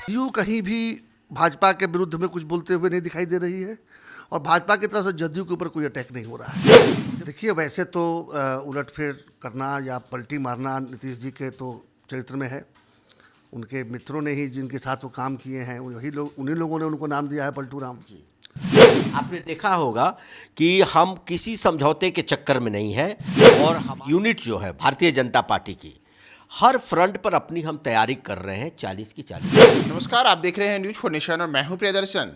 जदयू कहीं भी भाजपा के विरुद्ध में कुछ बोलते हुए नहीं दिखाई दे रही है और भाजपा की तरफ से जदयू के ऊपर कोई अटैक नहीं हो रहा है। देखिए, वैसे तो उलटफेर करना या पलटी मारना नीतीश जी के तो चरित्र में है। उनके मित्रों ने ही जिनके साथ वो काम किए हैं वही लोग, उन्हीं लोगों ने उनको नाम दिया है पलटू राम। आपने देखा होगा कि हम किसी समझौते के चक्कर में नहीं है और हम यूनिट जो है भारतीय जनता पार्टी की हर फ्रंट पर अपनी हम तैयारी कर रहे हैं 40 की 40। नमस्कार, आप देख रहे हैं न्यूज फॉर नेशन और मैं हूं प्रियदर्शन।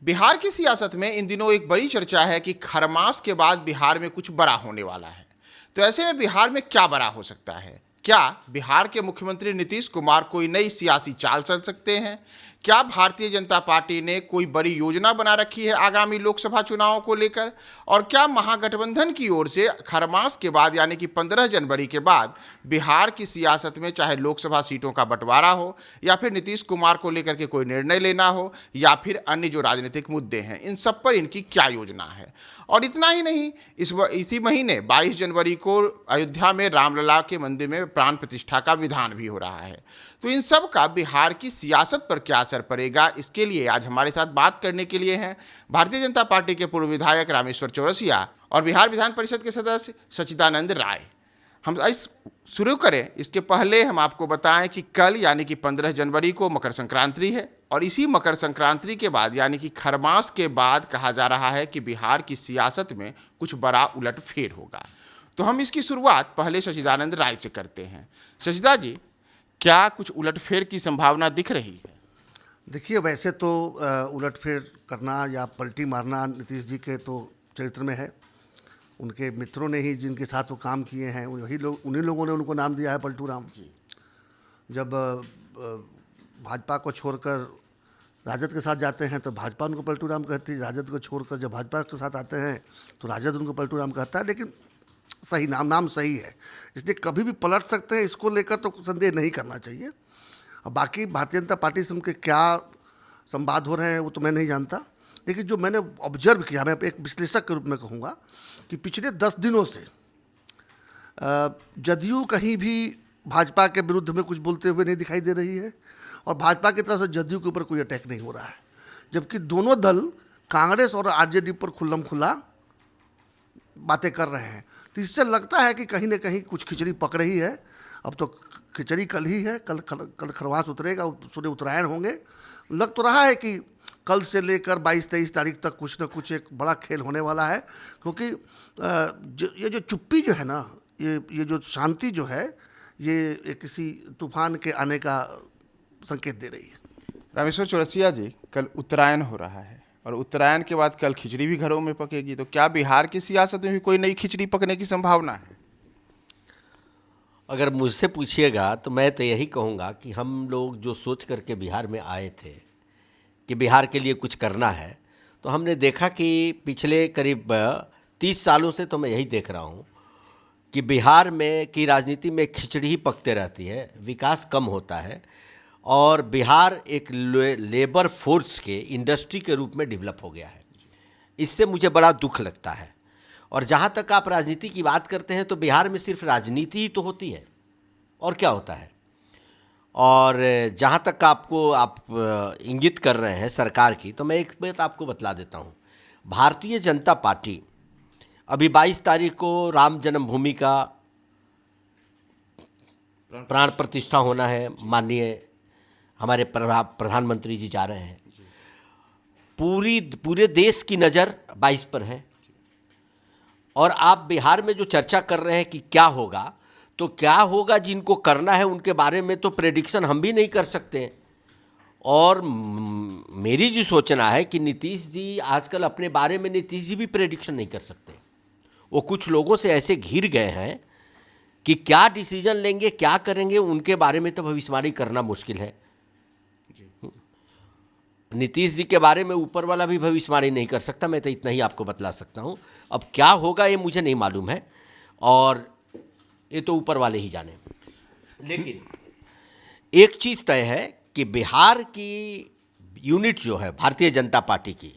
बिहार की सियासत में इन दिनों एक बड़ी चर्चा है कि खरमास के बाद बिहार में कुछ बड़ा होने वाला है। तो ऐसे में बिहार में क्या बड़ा हो सकता है? क्या बिहार के मुख्यमंत्री नीतीश कुमार कोई नई सियासी चाल चल सकते हैं? क्या भारतीय जनता पार्टी ने कोई बड़ी योजना बना रखी है आगामी लोकसभा चुनावों को लेकर? और क्या महागठबंधन की ओर से खरमास के बाद यानी कि 15 जनवरी के बाद बिहार की सियासत में चाहे लोकसभा सीटों का बंटवारा हो या फिर नीतीश कुमार को लेकर के कोई निर्णय लेना हो या फिर अन्य जो राजनीतिक मुद्दे हैं, इन सब पर इनकी क्या योजना है? और इतना ही नहीं, इसी महीने 22 जनवरी को अयोध्या में रामलला के मंदिर में प्राण प्रतिष्ठा का विधान भी हो रहा है। तो इन सब का बिहार की सियासत पर क्या असर पड़ेगा, इसके लिए आज हमारे साथ बात करने के लिए हैं भारतीय जनता पार्टी के पूर्व विधायक रामेश्वर चौरसिया और बिहार विधान परिषद के सदस्य सच्चिदानंद राय। हम इस शुरू करें इसके पहले हम आपको बताएं कि कल यानी कि 15 जनवरी को मकर संक्रांति है और इसी मकर संक्रांति के बाद यानी कि खरमास के बाद कहा जा रहा है कि बिहार की सियासत में कुछ बड़ा उलटफेर होगा। तो हम इसकी शुरुआत पहले सच्चिदानंद राय से करते हैं। सच्चिदा जी, क्या कुछ उलटफेर की संभावना दिख रही है? देखिए, वैसे तो उलटफेर करना या पलटी मारना नीतीश जी के तो चरित्र में है। उनके मित्रों ने ही जिनके साथ वो काम किए हैं वही लोग, उन्हीं लोगों ने उनको नाम दिया है पलटू राम। जब भाजपा को छोड़कर राजद के साथ जाते हैं तो भाजपा उनको पलटू राम कहती है, राजद को छोड़कर जब भाजपा के साथ आते हैं तो राजद उनको पलटू राम कहता है। लेकिन सही नाम सही है, इसलिए कभी भी पलट सकते हैं, इसको लेकर तो संदेह नहीं करना चाहिए। और बाकी भारतीय जनता पार्टी से उनके क्या संवाद हो रहे हैं वो तो मैं नहीं जानता, लेकिन जो मैंने ऑब्जर्व किया, मैं एक विश्लेषक के रूप में कहूँगा कि पिछले 10 दिनों से जदयू कहीं भी भाजपा के विरुद्ध में कुछ बोलते हुए नहीं दिखाई दे रही है और भाजपा की तरफ से जदयू के ऊपर कोई अटैक नहीं हो रहा है, जबकि दोनों दल कांग्रेस और आरजेडी पर खुल्लम खुल्ला बातें कर रहे हैं। तो इससे लगता है कि कहीं ना कहीं कुछ खिचड़ी पक रही है। अब तो खिचड़ी कल ही है, कल खरवास उतरेगा, सूर्य उत्तरायण होंगे। लग तो रहा है कि कल से लेकर 22-23 तारीख तक कुछ ना कुछ एक बड़ा खेल होने वाला है, क्योंकि ये जो चुप्पी जो है ना, ये जो शांति जो है, ये किसी तूफान के आने का संकेत दे रही है। रामेश्वर चौरसिया जी, कल उत्तरायण हो रहा है और उत्तरायण के बाद कल खिचड़ी भी घरों में पकेगी, तो क्या बिहार की सियासत में भी कोई नई खिचड़ी पकने की संभावना है? अगर मुझसे पूछिएगा तो मैं तो यही कहूँगा कि हम लोग जो सोच करके बिहार में आए थे कि बिहार के लिए कुछ करना है, तो हमने देखा कि पिछले करीब 30 सालों से तो मैं यही देख रहा हूँ कि बिहार में की राजनीति में खिचड़ी ही पकते रहती है, विकास कम होता है और बिहार एक लेबर फोर्स के इंडस्ट्री के रूप में डेवलप हो गया है। इससे मुझे बड़ा दुख लगता है। और जहाँ तक आप राजनीति की बात करते हैं तो बिहार में सिर्फ राजनीति ही तो होती है और क्या होता है। और जहाँ तक आप इंगित कर रहे हैं सरकार की, तो मैं एक बात आपको बतला देता हूँ। भारतीय जनता पार्टी अभी 22 तारीख को राम जन्मभूमि का प्राण प्रतिष्ठा होना है, माननीय हमारे प्रधानमंत्री जी जा रहे हैं। पूरे देश की नज़र 22 पर है और आप बिहार में जो चर्चा कर रहे हैं कि क्या होगा, तो क्या होगा जिनको करना है उनके बारे में तो प्रेडिक्शन हम भी नहीं कर सकते। और मेरी जो सोचना है कि नीतीश जी आजकल अपने बारे में नीतीश जी भी प्रेडिक्शन नहीं कर सकते। वो कुछ लोगों से ऐसे घिर गए हैं कि क्या डिसीजन लेंगे, क्या करेंगे, उनके बारे में तो भविष्यवाणी करना मुश्किल है। नीतीश जी के बारे में ऊपर वाला भी भविष्यवाणी नहीं कर सकता, मैं तो इतना ही आपको बतला सकता हूँ। अब क्या होगा ये मुझे नहीं मालूम है और ये तो ऊपर वाले ही जाने। लेकिन एक चीज़ तय है कि बिहार की यूनिट जो है भारतीय जनता पार्टी की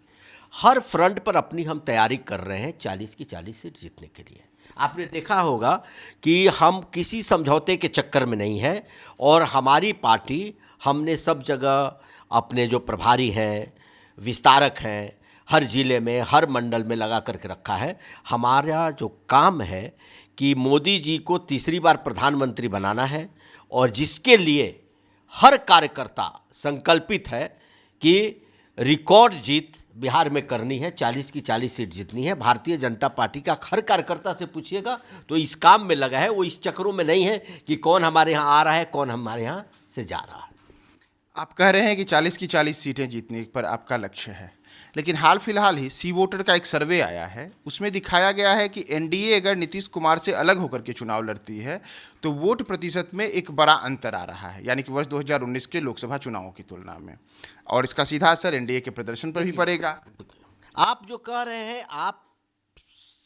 हर फ्रंट पर अपनी हम तैयारी कर रहे हैं 40 की 40 सीट जीतने के लिए। आपने देखा होगा कि हम किसी समझौते के चक्कर में नहीं है, और हमारी पार्टी, हमने सब जगह अपने जो प्रभारी हैं, विस्तारक हैं, हर ज़िले में, हर मंडल में लगा करके रखा है। हमारा जो काम है कि मोदी जी को तीसरी बार प्रधानमंत्री बनाना है, और जिसके लिए हर कार्यकर्ता संकल्पित है कि रिकॉर्ड जीत बिहार में करनी है, 40 की 40 सीट जीतनी है। भारतीय जनता पार्टी का हर कार्यकर्ता से पूछिएगा तो इस काम में लगा है, वो इस चक्रों में नहीं है कि कौन हमारे यहाँ आ रहा है, कौन हमारे यहाँ से जा रहा है। आप कह रहे हैं कि 40 की 40 सीटें जीतने पर आपका लक्ष्य है, लेकिन हाल फिलहाल ही सी वोटर का एक सर्वे आया है, उसमें दिखाया गया है कि एनडीए अगर नीतीश कुमार से अलग होकर के चुनाव लड़ती है तो वोट प्रतिशत में एक बड़ा अंतर आ रहा है, यानी कि वर्ष 2019 के लोकसभा चुनावों की तुलना में, और इसका सीधा असर एनडीए के प्रदर्शन पर भी पड़ेगा। आप जो कह रहे हैं, आप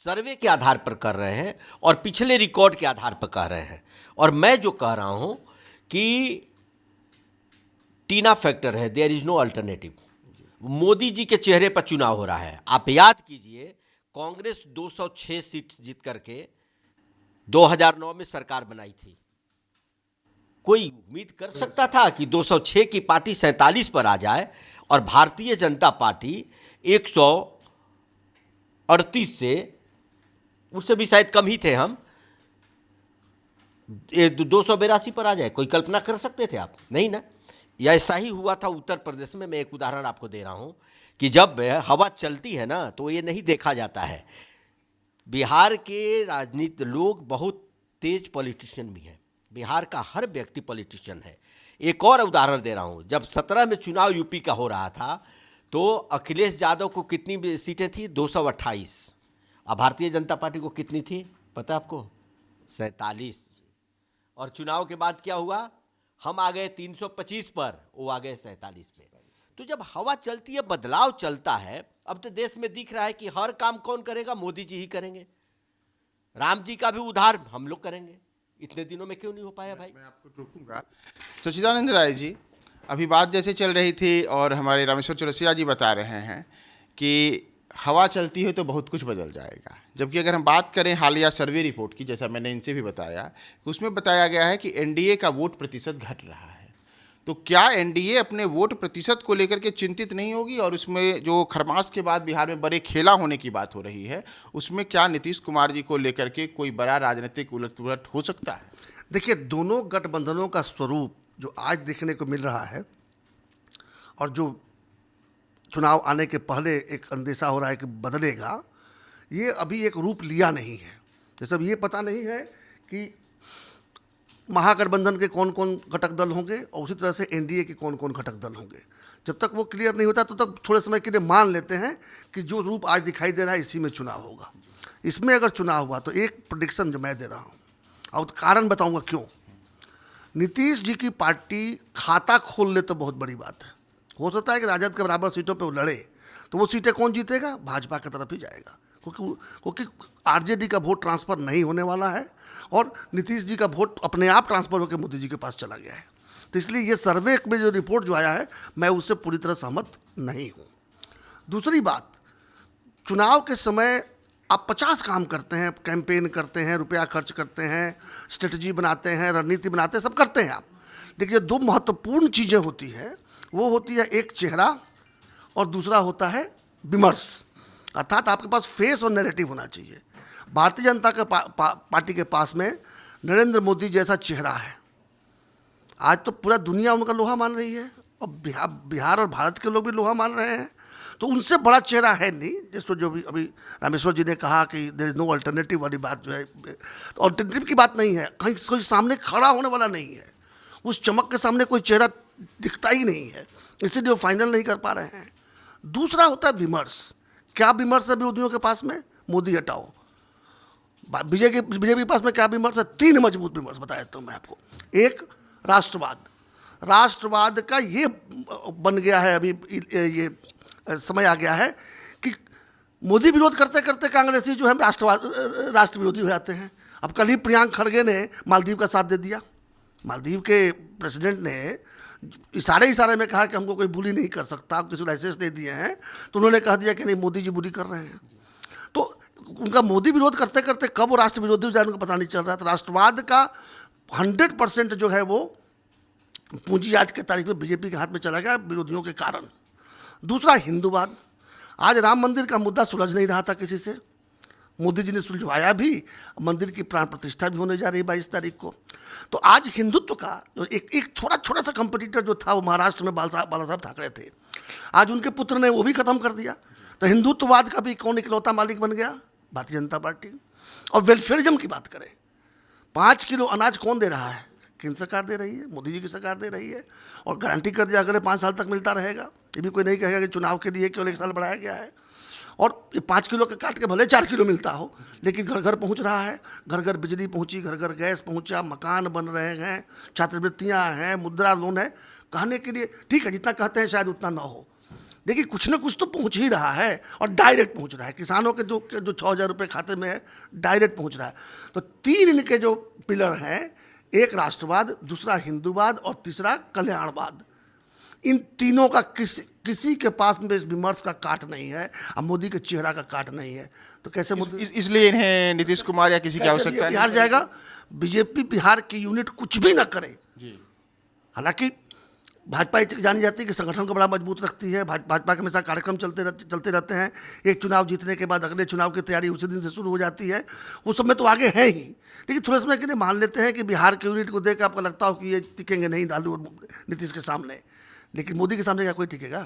सर्वे के आधार पर कर रहे हैं और पिछले रिकॉर्ड के आधार पर कह रहे हैं, और मैं जो कह रहा हूं कि टीना फैक्टर है, there is no alternative. Modi ji के चेहरे पर चुनाव हो रहा है। आप याद कीजिए, कांग्रेस 206 सीट जीत करके 2009 में सरकार बनाई थी। कोई उम्मीद कर सकता था कि 206 की पार्टी 47 पर आ जाए, और भारतीय जनता पार्टी 138 से, उससे भी शायद कम ही थे हम, 282 पर आ जाए? कोई कल्पना कर सकते थे आप? नहीं ना। या ऐसा ही हुआ था उत्तर प्रदेश में। मैं एक उदाहरण आपको दे रहा हूं कि जब हवा चलती है ना तो ये नहीं देखा जाता है। बिहार के राजनीति लोग बहुत तेज पॉलिटिशियन भी हैं, बिहार का हर व्यक्ति पॉलिटिशियन है। एक और उदाहरण दे रहा हूं, जब 17 में चुनाव यूपी का हो रहा था तो अखिलेश यादव को कितनी सीटें थी? 228। अब भारतीय जनता पार्टी को कितनी थी पता आपको? 47। और चुनाव के बाद क्या हुआ? हम आ गए 325 पर, वो आ गए 47 पे। तो जब हवा चलती है, बदलाव चलता है। अब तो देश में दिख रहा है कि हर काम कौन करेगा? मोदी जी ही करेंगे। राम जी का भी उद्धार हम लोग करेंगे। इतने दिनों में क्यों नहीं हो पाया भाई? मैं आपको रोकूंगा। सच्चिदानंद राय जी, अभी बात जैसे चल रही थी और हमारे रामेश्वर चौरसिया जी बता रहे हैं कि हवा चलती है तो बहुत कुछ बदल जाएगा, जबकि अगर हम बात करें हालिया सर्वे रिपोर्ट की, जैसा मैंने इनसे भी बताया, उसमें बताया गया है कि एनडीए का वोट प्रतिशत घट रहा है। तो क्या एनडीए अपने वोट प्रतिशत को लेकर के चिंतित नहीं होगी? और उसमें जो खरमास के बाद बिहार में बड़े खेला होने की बात हो रही है, उसमें क्या नीतीश कुमार जी को लेकर के कोई बड़ा राजनीतिक उलट-पुलट हो सकता है? देखिए, दोनों गठबंधनों का स्वरूप जो आज देखने को मिल रहा है, और जो चुनाव आने के पहले एक अंदेशा हो रहा है कि बदलेगा, ये अभी एक रूप लिया नहीं है। जैसे अब ये पता नहीं है कि महागठबंधन के कौन कौन घटक दल होंगे, और उसी तरह से एनडीए के कौन कौन घटक दल होंगे। जब तक वो क्लियर नहीं होता तो तब थोड़े समय के लिए मान लेते हैं कि जो रूप आज दिखाई दे रहा है इसी में चुनाव होगा। इसमें अगर चुनाव हुआ तो एक प्रेडिक्शन जो मैं दे रहा हूँ, और कारण बताऊँगा क्यों। नीतीश जी की पार्टी खाता खोल ले तो बहुत बड़ी बात है। हो सकता है कि राजद के बराबर सीटों पे वो लड़े, तो वो सीटें कौन जीतेगा? भाजपा की तरफ ही जाएगा, क्योंकि आरजेडी का वोट ट्रांसफ़र नहीं होने वाला है, और नीतीश जी का वोट अपने आप ट्रांसफ़र होकर मोदी जी के पास चला गया है। तो इसलिए ये सर्वे में जो रिपोर्ट जो आया है, मैं उससे पूरी तरह सहमत नहीं हूँ। दूसरी बात, चुनाव के समय आप 50 काम करते हैं, कैंपेन करते हैं, रुपया खर्च करते हैं, स्ट्रेटजी बनाते हैं, रणनीति बनाते हैं, सब करते हैं आप। देखिए, दो महत्वपूर्ण चीज़ें होती हैं। वो होती है एक चेहरा, और दूसरा होता है विमर्श। अर्थात आपके पास फेस और नैरेटिव होना चाहिए। भारतीय जनता के पार्टी के पास में नरेंद्र मोदी जैसा चेहरा है। आज तो पूरा दुनिया उनका लोहा मान रही है, और बिहार और भारत के लोग भी लोहा मान रहे हैं। तो उनसे बड़ा चेहरा है नहीं। जैसे जो भी अभी रामेश्वर जी ने कहा कि देयर इज नो अल्टरनेटिव वाली बात जो है, तो अल्टरनेटिव की बात नहीं है। कहीं कोई सामने खड़ा होने वाला नहीं है। उस चमक के सामने कोई चेहरा दिखता ही नहीं है, इसीलिए वो फाइनल नहीं कर पा रहे हैं। दूसरा होता है विमर्श। क्या विमर्श है विरोधियों के पास में? मोदी हटाओ। बीजेपी के पास में क्या विमर्श है? 3 मजबूत विमर्श बताया तो मैं आपको। एक, राष्ट्रवाद का ये बन गया है, अभी ये समय आ गया है कि मोदी विरोध करते करते कांग्रेसी जो है राष्ट्र विरोधी हो जाते हैं। अब कल ही प्रियंक खड़गे ने मालदीव का साथ दे दिया। मालदीव के प्रेसिडेंट ने इशारे में कहा कि हमको कोई बुली नहीं कर सकता, आप किसी लाइसेंस नहीं दिए हैं, तो उन्होंने कह दिया कि नहीं, मोदी जी बुली कर रहे हैं। तो उनका मोदी विरोध करते करते कब वो राष्ट्र विरोधी हो जाए उनको पता नहीं चल रहा। तो राष्ट्रवाद का 100% जो है वो पूंजी आज के तारीख में बीजेपी के हाथ में चला गया विरोधियों के कारण। दूसरा हिंदूवाद, आज राम मंदिर का मुद्दा सुलझ नहीं रहा था किसी से, मोदी जी ने सुलझवाया भी, मंदिर की प्राण प्रतिष्ठा भी होने जा रही 22 तारीख को। तो आज हिंदुत्व का जो एक थोड़ा छोटा सा कंपटीटर जो था वो महाराष्ट्र में बाला साहब ठाकरे थे, आज उनके पुत्र ने वो भी खत्म कर दिया। तो हिंदुत्ववाद का भी कौन इकलौता मालिक बन गया? भारतीय जनता पार्टी। और वेलफेयरिज्म की बात करें, 5 किलो अनाज कौन दे रहा है? केंद्र सरकार दे रही है, मोदी जी की सरकार दे रही है, और गारंटी कर दिया अगले 5 साल तक मिलता रहेगा। ये भी कोई नहीं कहेगा कि चुनाव के लिए केवल 1 साल बढ़ाया गया है। और ये 5 किलो का काट के भले 4 किलो मिलता हो, लेकिन घर घर पहुंच रहा है, घर घर बिजली पहुंची, घर घर गैस पहुंचा, मकान बन रहे हैं, छात्रवृत्तियां हैं, मुद्रा लोन है। कहने के लिए ठीक है, जितना कहते हैं शायद उतना ना हो, देखिए कुछ ना कुछ तो पहुंच ही रहा है, और डायरेक्ट पहुंच रहा है। किसानों के जो 6,000 रुपये खाते में है, डायरेक्ट पहुंच रहा है। तो 3 इनके जो पिलर हैं, एक राष्ट्रवाद, दूसरा हिंदूवाद और तीसरा कल्याणवाद। इन तीनों का किसी के पास में इस विमर्श का काट नहीं है, अब मोदी के चेहरा का काट नहीं है। तो कैसे मोदी, इसलिए इन्हें नीतीश कुमार या किसी की आवश्यकता नहीं। बिहार जाएगा, बीजेपी बिहार की यूनिट कुछ भी ना करे। हालांकि भाजपा एक जानी जाती है कि संगठन को बड़ा मजबूत रखती है, भाजपा के हमेशा कार्यक्रम चलते रहते हैं। एक चुनाव जीतने के बाद अगले चुनाव की तैयारी उसी दिन से शुरू हो जाती है, उस समय तो आगे है ही। लेकिन थोड़े समय के लिए मान लेते हैं कि बिहार के यूनिट को देख आपको लगता हो कि ये टिकेंगे नहीं लालू और नीतीश के सामने, लेकिन मोदी के सामने क्या कोई टिकेगा?